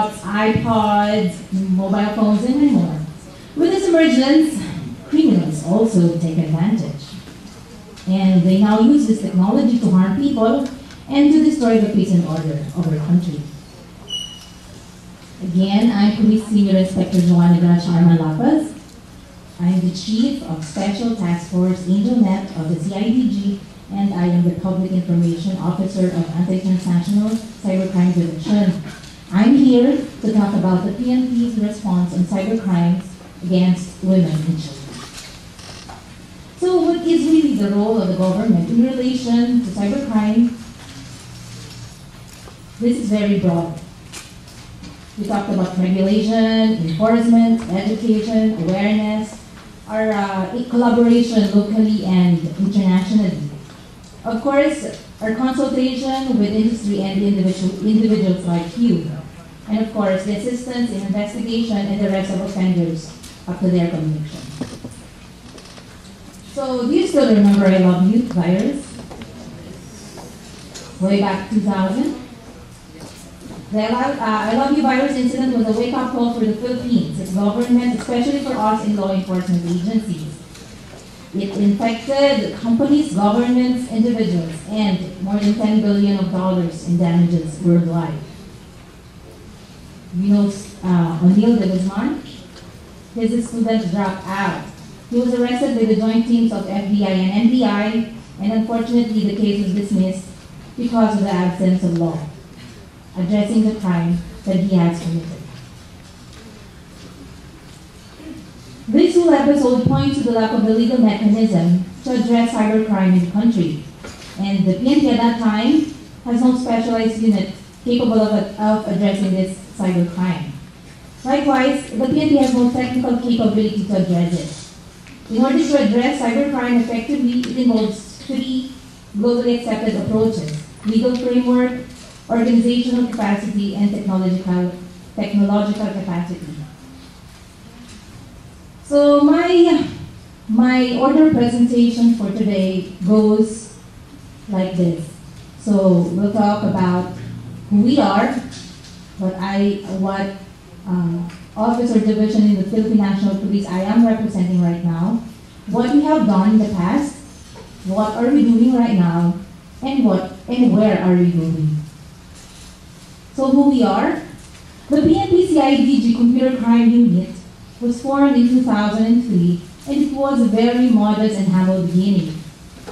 laptops, iPods, mobile phones, and many more. With this emergence, criminals also take advantage. And they now use this technology to harm people and to destroy the peace and order of our country. Again, I'm Police Senior Inspector Joanna Sharma Lapas. I'm the Chief of Special Task Force AngelNet of the CIDG, and I am the Public Information Officer of Anti-Transnational Cybercrime Division. I'm here to talk about the PNP's response on cybercrimes against women and children. So what is really the role of the government in relation to cybercrime? This is very broad. We talked about regulation, enforcement, education, awareness, our collaboration locally and internationally. Of course, our consultation with industry and individuals like you. And of course, the assistance in investigation and the rest of offenders up to their conviction. So, do you still remember I Love You virus? Way back 2000? The I Love You virus incident was a wake-up call for the Philippines, its government, especially for us in law enforcement agencies. It infected companies, governments, individuals, and more than $10 billion in damages worldwide. You know O'Neill de Guzman? His student dropped out. He was arrested by the joint teams of FBI and NBI, and unfortunately the case was dismissed because of the absence of law addressing the crime that he has committed. This whole episode points to the lack of the legal mechanism to address cybercrime in the country. And the PNP at that time has no specialized unit capable of addressing this cybercrime. Likewise, the PNP has no technical capability to address it. In order to address cybercrime effectively, it involves three globally accepted approaches: legal framework, organizational capacity, and technological capacity. So my order presentation for today goes like this. So we'll talk about who we are, what office or division in the Philippine National Police I am representing right now, what we have done in the past, what are we doing right now, and where are we going. So who we are? The PNP CIDG Computer Crime Unit was formed in 2003, and it was a very modest and humble beginning,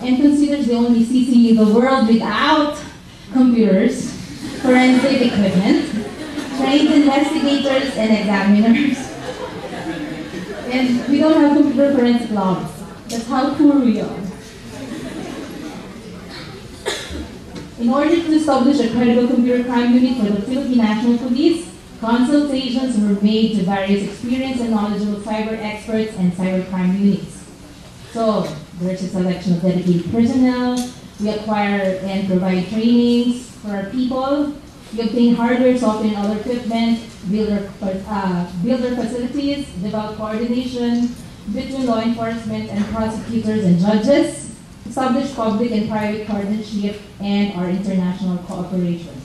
and considers the only CCU in the world without computers, forensic equipment, trained investigators and examiners. And we don't have computer forensic labs. That's how poor we are. In order to establish a credible computer crime unit for the Philippine National Police, consultations were made to various experienced and knowledgeable cyber experts and cybercrime units. So, there's a selection of dedicated personnel. We acquire and provide trainings for our people. We obtain hardware, software, and other equipment, build our facilities, develop coordination between law enforcement and prosecutors and judges, establish public and private partnership, and our international cooperation.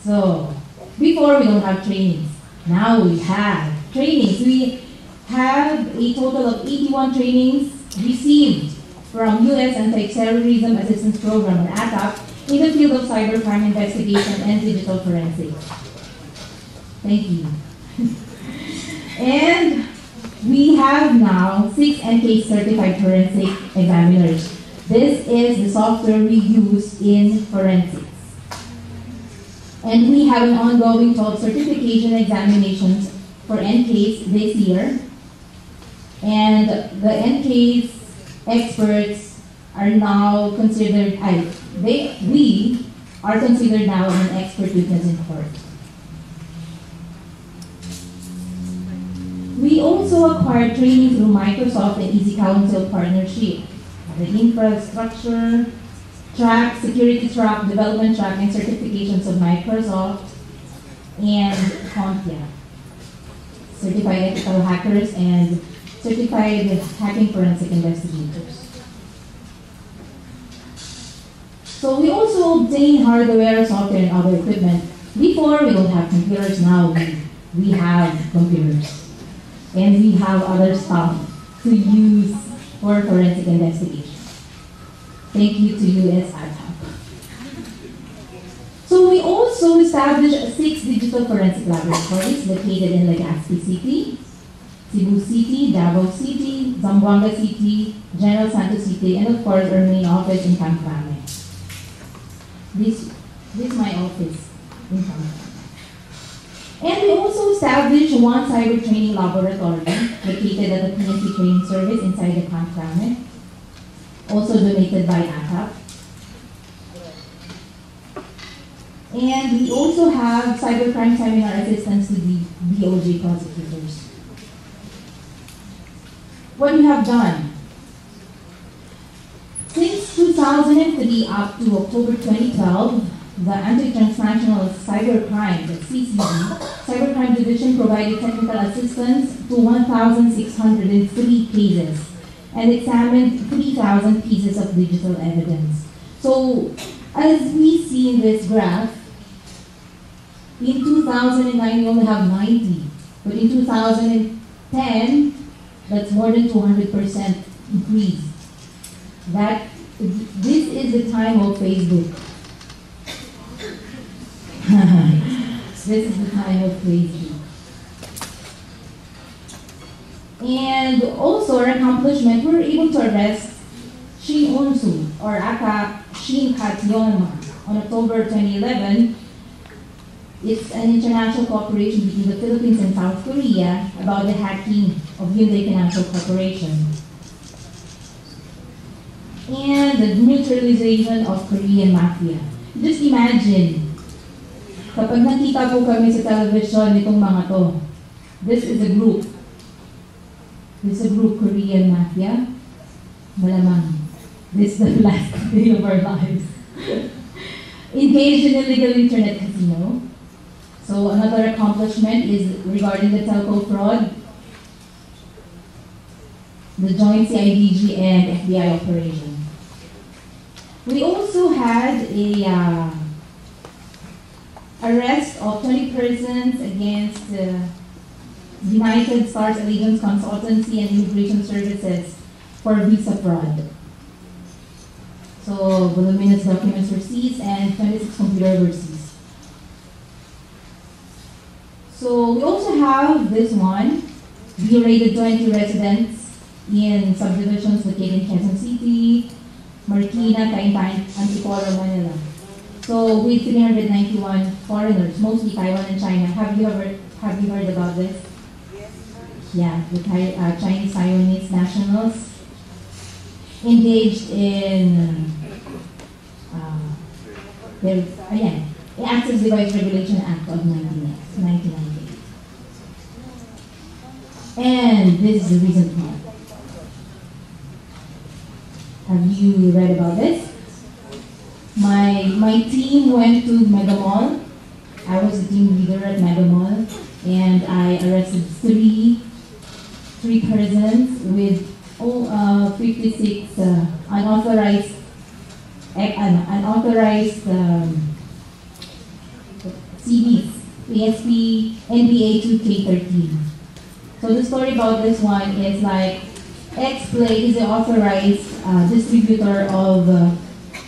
So, before we don't have trainings. Now we have trainings. We have a total of 81 trainings received from U.S. Anti-Terrorism Assistance Program, or ATAP, in the field of cybercrime investigation and digital forensics. Thank you. And we have now 6 NK certified forensic examiners. This is the software we use in forensics. And we have an ongoing 12 certification examinations for NKs this year. And the NKs experts are now considered, we are considered now an expert witness in court. We also acquired training through Microsoft and Easy Counsel partnership. The infrastructure track, security track, development track, and certifications of Microsoft and CompTIA. Certified ethical hackers and certified hacking forensic investigators. So we also obtain hardware, software, and other equipment Before, we don't have computers. Now we have computers. And we have other stuff to use for forensic investigation. Thank you to US AdHub. So we also established 6 digital forensic laboratories located in Legazpi City, Cebu City, Davao City, Zamboanga City, General Santos City, and of course our main office in Camp Crame. This is my office in Camp Crame. And we also established 1 cyber training laboratory located at the PNP Training Service inside the Camp Crame, also donated by ATAP. And we also have cybercrime seminar assistance to the DOJ prosecutors. What we have done? Since 2003 up to October 2012, the Anti-Transnational Cybercrime, the CCD, Cybercrime Division provided technical assistance to 1,603 cases and examined 3,000 pieces of digital evidence. So, as we see in this graph, in 2009 we only have 90, but in 2010, that's more than 200% increase. This is the time of Facebook. This is the time of Facebook. And also our accomplishment, we were able to arrest Shin Unsu, or aka Shin Katyonma, on October 2011. It's an international cooperation between the Philippines and South Korea about the hacking of Hyundai Financial Corporation and the neutralization of Korean mafia. Just imagine, kapag nakita po kami sa television nitong mga to, this is a group. This is a group, Korean mafia. Malamang, this is the last day of our lives. Engaged in illegal internet casino. So another accomplishment is regarding the telco fraud, the joint CIDG and FBI operation. We also had a arrest of 20 persons against United Stars Allegiance Consultancy and Immigration Services for visa fraud. So voluminous documents were seized and 26 computers were seized. So we also have this one. We raided 20 residents in subdivisions located in Quezon City, Marikina, Cainta, Antipolo, Manila. So with 391 foreigners, mostly Taiwan and China. Have you heard about this? Yes. Yeah, the Chinese Taiwanese nationals engaged in the Access Device Regulation Act of 1998. And this is the recent one. Have you read about this? My team went to Mega Mall. I was the team leader at Mega Mall, and I arrested three persons with 56 unauthorized CDs, ASP, NBA 2K13. So the story about this one is like, X-Play is the authorized distributor of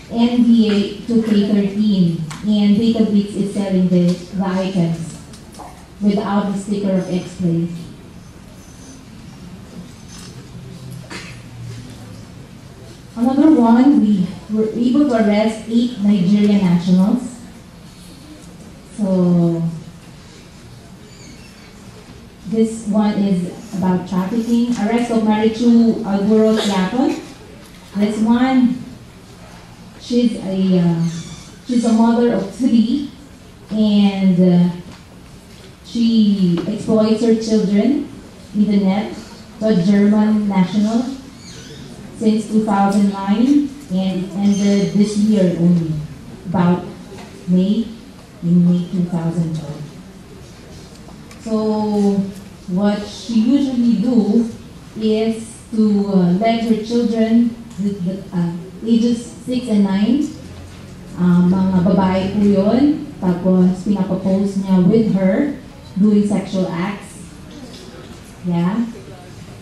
NBA 2K13, and Database is selling the items without the sticker of X-Play. Another one, we were able to arrest 8 Nigerian nationals. So this one is about trafficking. Arrest of Marichu Alburos Yapon. This one, she's a mother of 3, and she exploits her children in the net. A German national since 2009, and it ended this year only, about May 2012. So what she usually do is to let her children, ages 6 and 9, mga babae po yun, Tapos, pinapopost niya with her doing sexual acts. Yeah.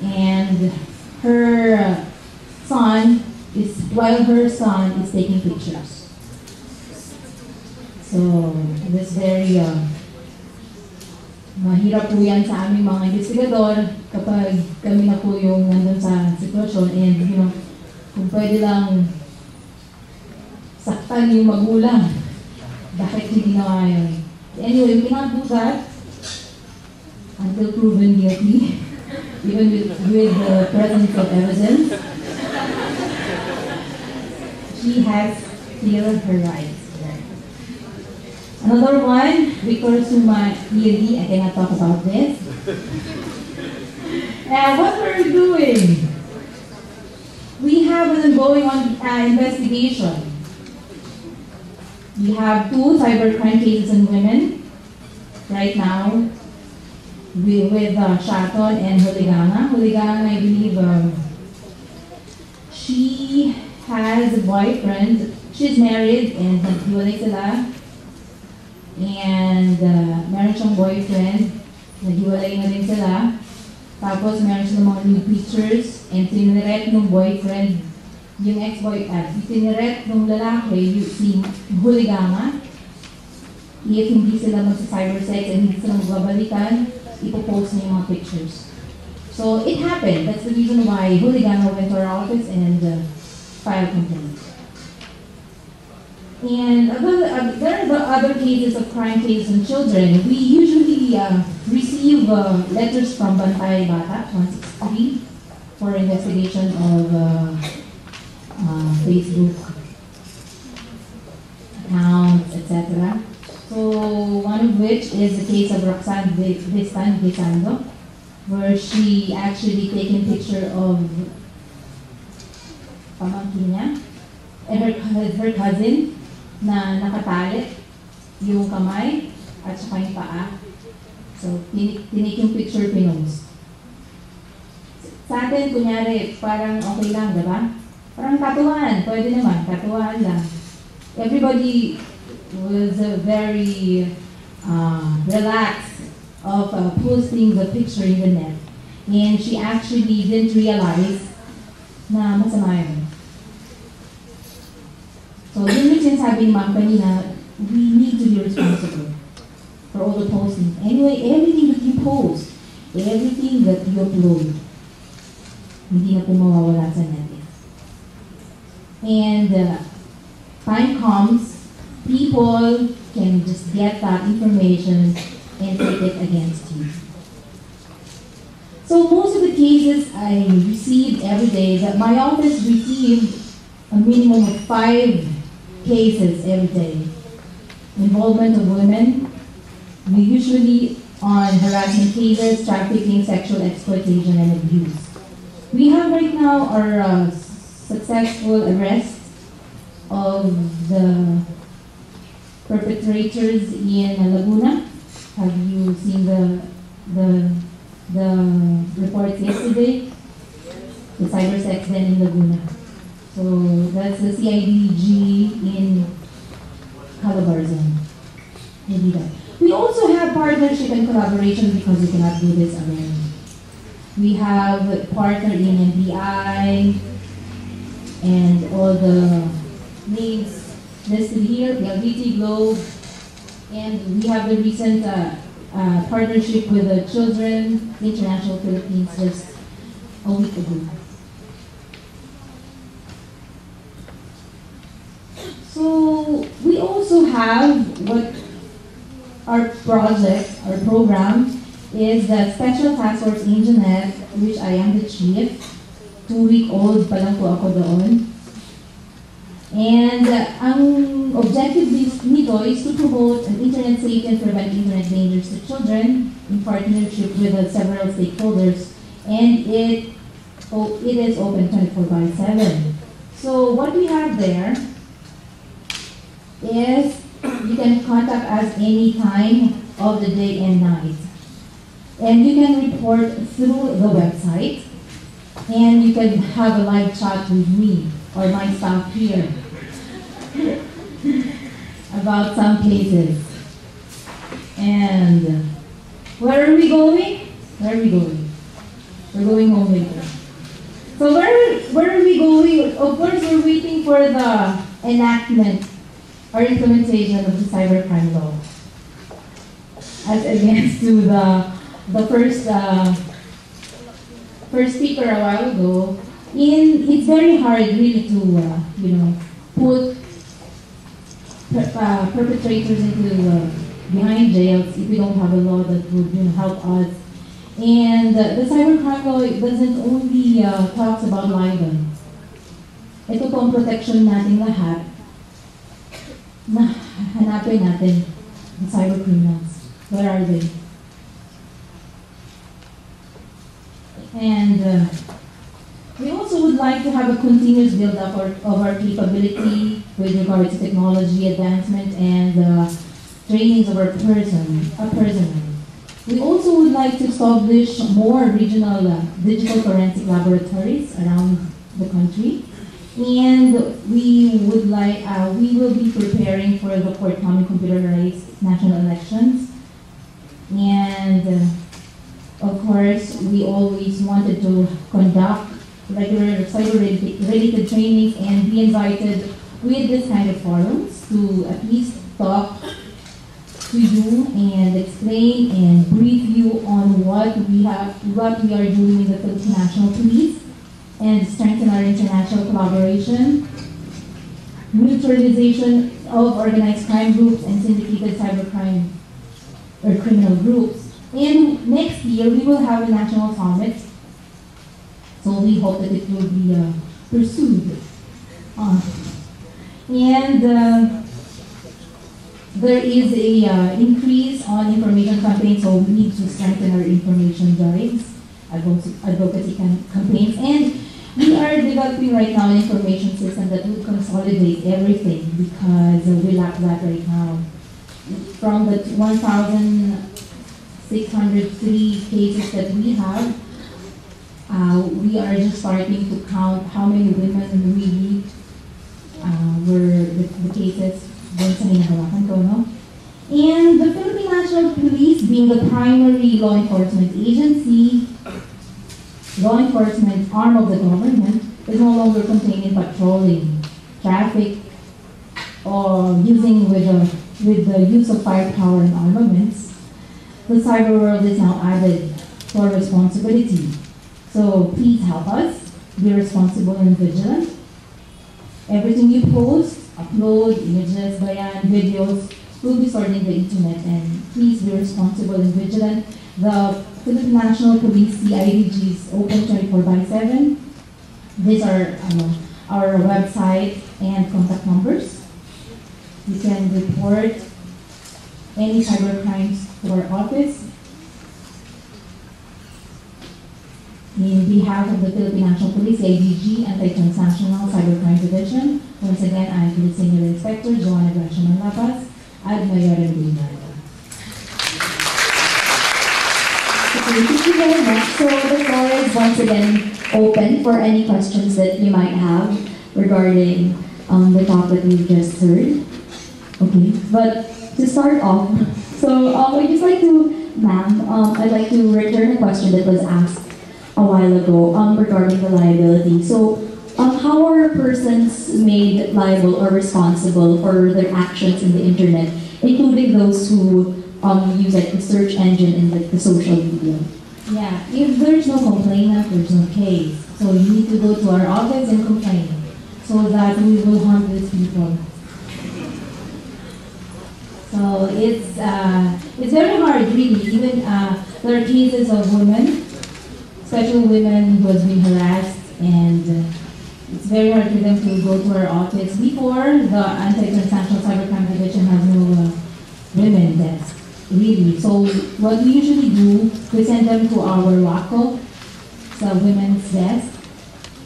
And her son while her son is taking pictures. So, it was very, mahirap po yan sa aming mga investigador kapag kami na po yung nandun sa sitwasyon and, kung pwede lang saktan yung magulang. Bakit hindi na yun? Anyway, we cannot do that until proven guilty, even with the presence of evidence. She has still her rights. Another one, recourse to my ELD, I cannot talk about this. What we're doing, we have an ongoing investigation. We have 2 cybercrime cases in women right now with Shaton and Huligana. Huligana, I believe, she has a boyfriend. She's married and naghiwalay sila. And meron siyang boyfriend, naghiwalay na rin sila. Tapos meron silang mga new pictures and tinirect ng boyfriend, yung ex-boyfriend, tinirect ng lalaki, si Huligama. If hindi sila magsa-cybersex and hindi sila magbabalikan, ipopost niya yung mga pictures. So it happened. That's the reason why Huligama went to our office and filed complaint. And there are other cases of crime cases on children. We usually receive letters from Bantay Bata 163 for investigation of Facebook accounts, etc. So one of which is the case of Roxanne Visando, where she actually taken picture of pamangkin niya and her cousin na nakatali yung kamay at saka yung paa. So, tinik yung picture, pinost. Sa atin, kunyari, parang okay lang, diba? Parang katuwaan, pwede naman, katuwaan lang. Everybody was very relaxed of posting the picture in the net. And she actually didn't realize na masama yun. So, yun yung sinasabi ni Ma'am kanina, we need to be responsible for all the posting. Anyway, everything that you post, everything that you upload, hindi na po mawawala sa net. And time comes, people can just get that information and take it against you. So most of the cases I received every day, that my office received a minimum of 5 cases every day. Involvement of women, we usually on harassment cases, trafficking, sexual exploitation, and abuse. We have right now our successful arrest of the perpetrators in Laguna. Have you seen the reports yesterday? The cybersex den in Laguna. So that's the CIDG in Calabarzon. We also have partnership and collaboration because we cannot do this alone. We have a partner in NBI and all the names listed here. We have VT Globe, and we have the recent partnership with the Children International Philippines just a week ago. So we also have what our project, our program, is the Special Task Force Internet, which I am the chief. 2-week-old pa lang po ako doon. And ang objective nito is to promote an internet safety and prevent internet dangers to children in partnership with several stakeholders. And it is open 24/7. So what we have there is you can contact us any time of the day and night. And you can report through the website. And you can have a live chat with me or my staff here. about some cases. And where are we going? Where are we going? We're going home later. So where are we going? Of course, we're waiting for the enactment or implementation of the cybercrime law. As against to the first speaker a while ago, it's very hard really to put perpetrators into behind jails if we don't have a law that would help us. And the cybercrime law doesn't only talks about libel. Ito po ang protection nating lahat na hanapin natin the cybercriminals. Where are they? And we also would like to have a continuous build-up of our capability with regard to technology advancement and trainings of our personnel. We also would like to establish more regional digital forensic laboratories around the country. And we will be preparing for the forthcoming computerized national elections. And of course, we always wanted to conduct regular cyber-related trainings and be invited with this kind of forums to at least talk to you and explain and brief you on what we are doing in the Philippine National Police and strengthen our international collaboration, neutralization of organized crime groups and syndicated cybercrime or criminal groups. And next year, we will have a national summit. So we hope that it will be pursued. There is a increase on information campaigns, so we need to strengthen our information drives, advocacy campaigns, and we are developing right now an information system that would consolidate everything because we lack that right now. From the 1,603 cases that we have, we are just starting to count how many women really were the cases. And the Philippine National Police, being the primary law enforcement agency, law enforcement arm of the government, is no longer contained in patrolling, traffic, or using with the use of firepower and armaments. The cyber world is now added to our responsibility. So please help us be responsible and vigilant. Everything you post, upload, images, videos, will be stored in the internet, and please be responsible and vigilant. The Philippine National Police CIDG is open 24/7. These are our website and contact numbers. You can report any cyber crimes to our office. In behalf of the Philippine National Police, CIDG, Anti-Transnational Cybercrime Division, once again, I am the Senior Inspector, Joanna Gracia-Manlapas, at Mayor Buñuel. Thank you very much. So the floor is once again open for any questions that you might have regarding the topic we just heard. Okay, but to start off, so I'd just like to, ma'am, I'd like to return a question that was asked a while ago regarding the liability. So, how are persons made liable or responsible for their actions in the internet, including those who use like the search engine and like the social media? Yeah, if there's no complainant, there's no case. So you need to go to our office and complain so that we will harm these people. So it's very hard, really. Even there are cases of women, especially women who has been harassed, and it's very hard for them to go to our office. Before, the Anti-Transnational Cybercrime Division has no women desk, really. So what we usually do, we send them to our WACO, the women's desk.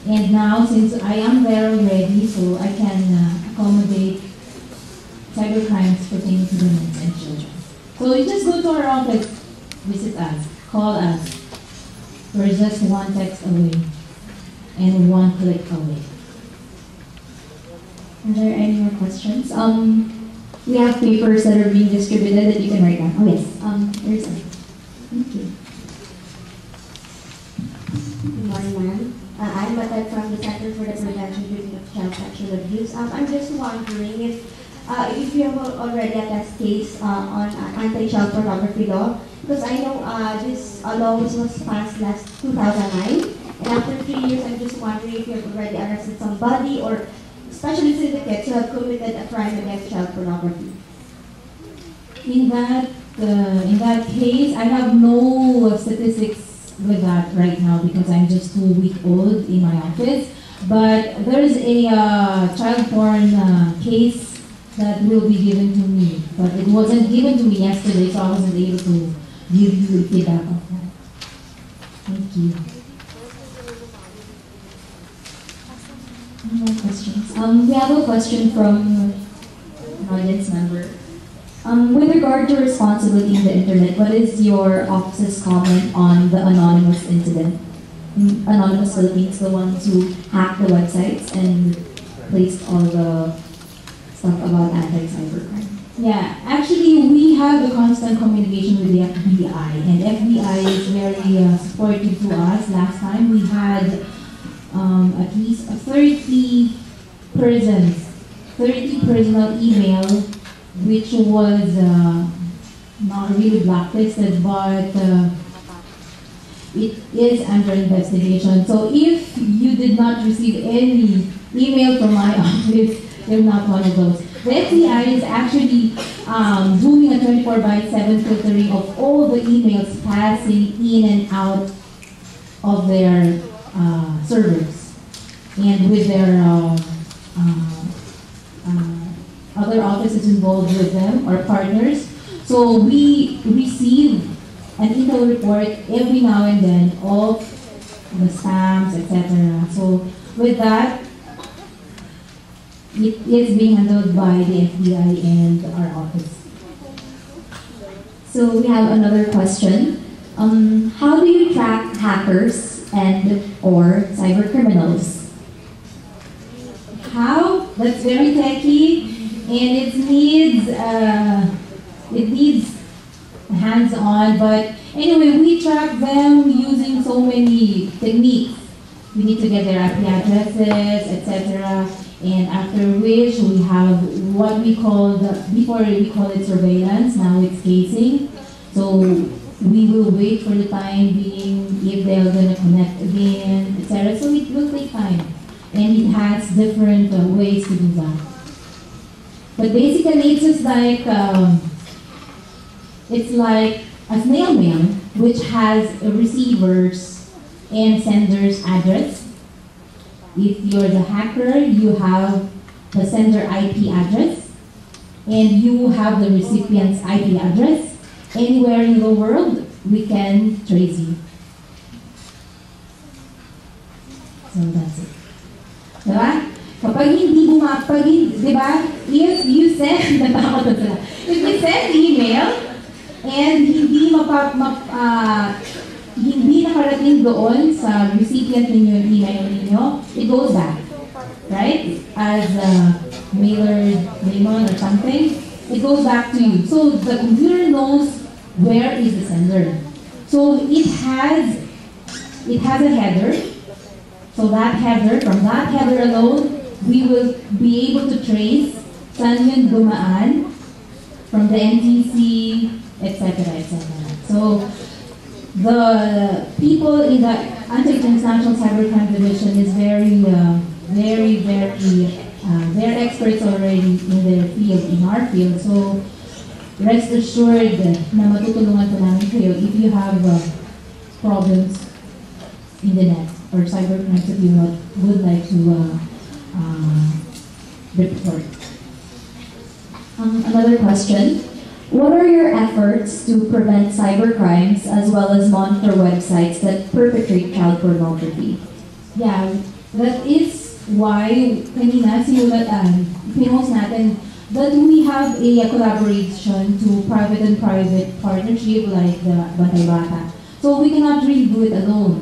And now, since I am there already, so I can accommodate cybercrimes pertaining to women and children. So you just go to our office, visit us, call us. We're just one text away and one click away. Are there any more questions? we have papers that are being distributed that you can write down. Oh yes, there's a. Thank you. Good morning, ma'am. I'm Matat from the Center for the Prevention of Child Sexual Abuse. I'm just wondering if you have already a test case on anti-child pornography law, because I know this law was passed last 2009, and after 3 years, I'm just wondering if you have already arrested somebody or especially syndicates who have committed a crime against child pornography. In that case, I have no statistics with that right now because I'm just 2 weeks old in my office. But there's a child porn case that will be given to me, but it wasn't given to me yesterday, so I wasn't able to give you feedback of that. Thank you. Any more questions? We have a question from an audience member. With regard to responsibility in the internet, what is your office's comment on the anonymous incident? Anonymous Philippines, the ones who hacked the websites and placed all the stuff about anti-cybercrime. Yeah, actually, we have a constant communication with the FBI, and FBI is very supportive to us. Last time we had at least 30 personal email, which was not really blacklisted, but it is under investigation. So if you did not receive any email from my office, you're not one of those. The FBI is actually doing a 24/7 filtering of all the emails passing in and out of their servers, and with their other offices involved with them or partners. So we receive an intel report every now and then of the spams, etc. So with that, it is being handled by the FBI and our office. So we have another question. How do you track hackers and or cyber criminals? How? That's very techy, and it needs hands-on. But anyway, we track them using so many techniques. We need to get their IP addresses, etc. And after which we have what we called, before we called it surveillance, now it's casing. So we will wait for the time being if they're going to connect again, etc. So it will take time. And it has different ways to do that. But basically it's just like, it's like a snail mail, which has a receiver's and sender's address. If you're the hacker, you have the sender IP address, and you have the recipient's IP address. Anywhere in the world, we can trace you. So that's it. Diba? Kapag hindi diba? If you send, if you send email, and hindi nakarating doon sa recipient ninyo yung email ninyo, it goes back, right? As a mailer or something, it goes back to you. So the computer knows where is the sender. So it has a header. So that header, from that header alone, we will be able to trace saan yun dumaan from the NTC, etc., etc. So the people in the Anti-Transnational Cybercrime Division is very, they're experts already in their field, in our field. So rest assured na matutulungan po namin kayo if you have problems in the net or cybercrime that you would like to report. Another question. What are your efforts to prevent cybercrimes as well as monitor websites that perpetrate child pornography? Yeah, that is why kanina pinost natin that we have a collaboration to private and private partnership like the Bantay Bata. So we cannot really do it alone,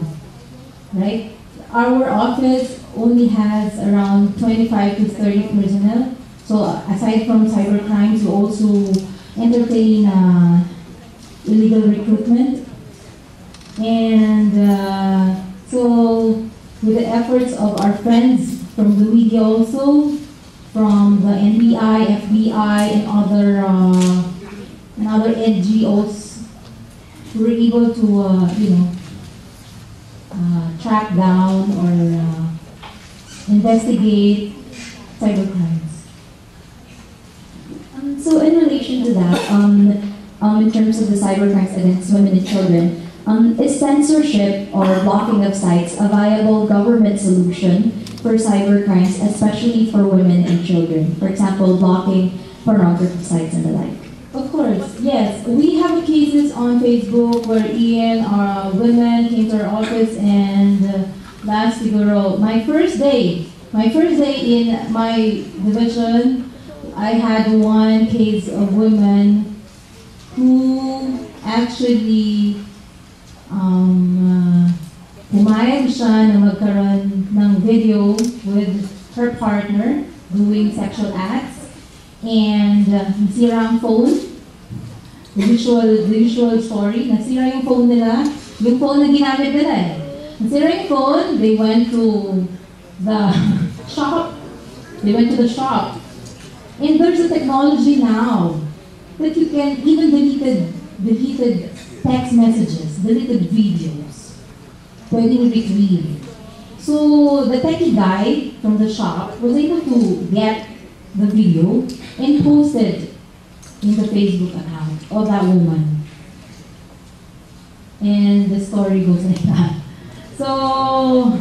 right? Our office only has around 25 to 30 personnel. So aside from cybercrimes, we also entertain illegal recruitment. And so with the efforts of our friends from the media also, from the NBI, FBI, and other NGOs, we were able to, track down or investigate cybercrimes. So in relation to that, in terms of the cybercrimes against women and children, is censorship or blocking of sites a viable government solution for cybercrimes, especially for women and children? For example, blocking pornography sites and the like. Of course, yes. We have cases on Facebook wherein women came to our office and last siguro, my first day in my division, I had one case of women who actually pumayag siya na magkaroon ng video with her partner doing sexual acts, and nasira ang phone. The usual story, nasira yung phone nila, yung phone na ginamit nila eh. Nasira yung phone, they went to the shop. And there's a technology now that you can even deleted text messages, deleted videos, pwedeng retrieve. So the techie guy from the shop was able to get the video and post it in the Facebook account of that woman. And the story goes like that. So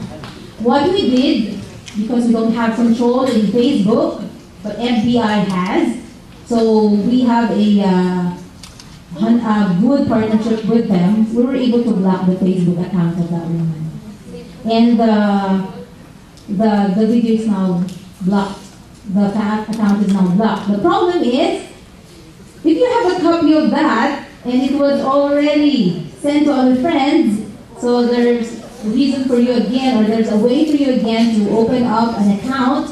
what we did, because we don't have control in Facebook, but FBI has, so we have a good partnership with them. We were able to block the Facebook account of that woman. And the video is now blocked. The account is now blocked. The problem is, if you have a copy of that, and it was already sent to other friends, so there's a reason for you again, or there's a way for you again to open up an account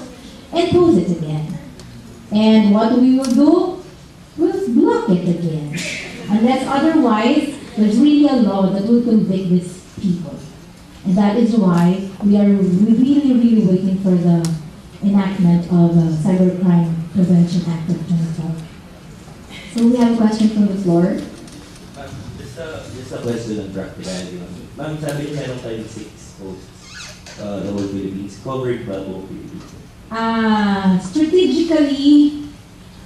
and post it again. And what we will do, we'll block it again. Unless otherwise, there's really a law that will convict these people. And that is why we are really waiting for the enactment of the Cybercrime Prevention Act of 2012. So we have a question from the floor. Just a question on practicality. Ma'am, sabi niyo meron tayong 6 posts the whole Philippines. Covered ba buong Philippines? Strategically,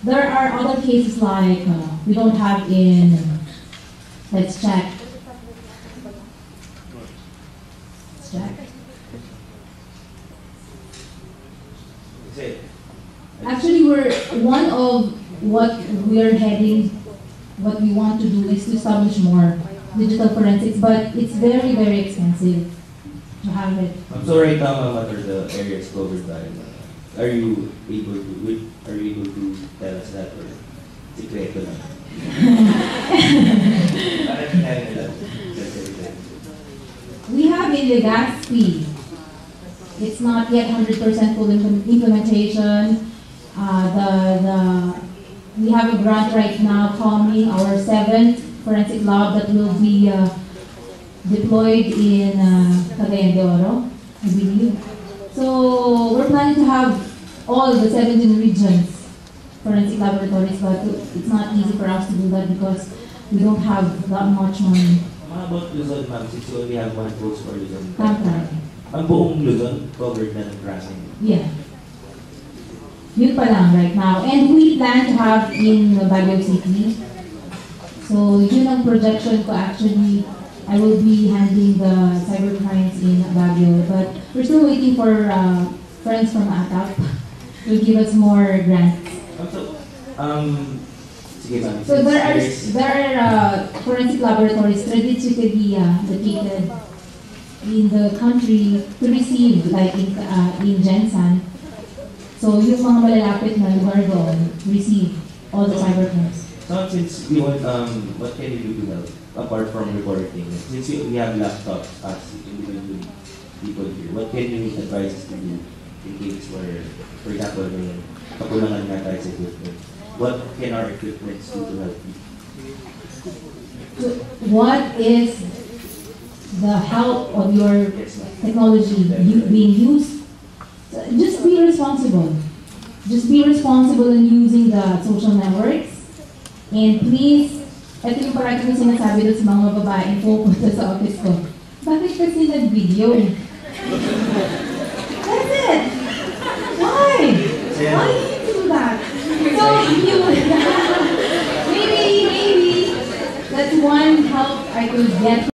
there are other cases like we don't have in, let's check. Actually, one of what we're heading, what we want to do is to establish more digital forensics, but it's very expensive to have it. So right now, ma'am, what are the areas covered by? Are you able to tell us that, or sikreto na? We have in Legazpi. It's not yet 100% full implementation. We have a grant right now coming, our 7th forensic lab that will be deployed in Cagayan de Oro, I believe. So we're planning to have all the 17 regions forensic laboratories, but it's not easy for us to do that because we don't have that much money. How about Luzon, ma'am? Since we only have 1 post for Luzon. Ang buong Luzon covered na ng tracking? Yeah. Yun pa lang right now. And we plan to have in Baguio City. So yun ang projection ko actually. I will be handling the cybercrimes in Baguio. But we're still waiting for friends from ATAP to give us more grants. So there are forensic laboratories strategically located in the country to receive, like in Jensen. So yung mga malalapit na lugar doon receive all the cybercrimes. So since we want, what can you do to help apart from reporting? Since we have laptops as individual people here, what can you advise us to do in case where, for example, kakulangan nga tayo sa equipment. What can our equipment do to help you? What is the help of your technology being used? Just be responsible. Just be responsible in using the social networks. And please, ito yung parang ko sinasabi doon sa mga babaeng pupunta sa office ko. Bakit kasi nag-video? That's it! Why? Why do you do that? So, maybe that's one help I could get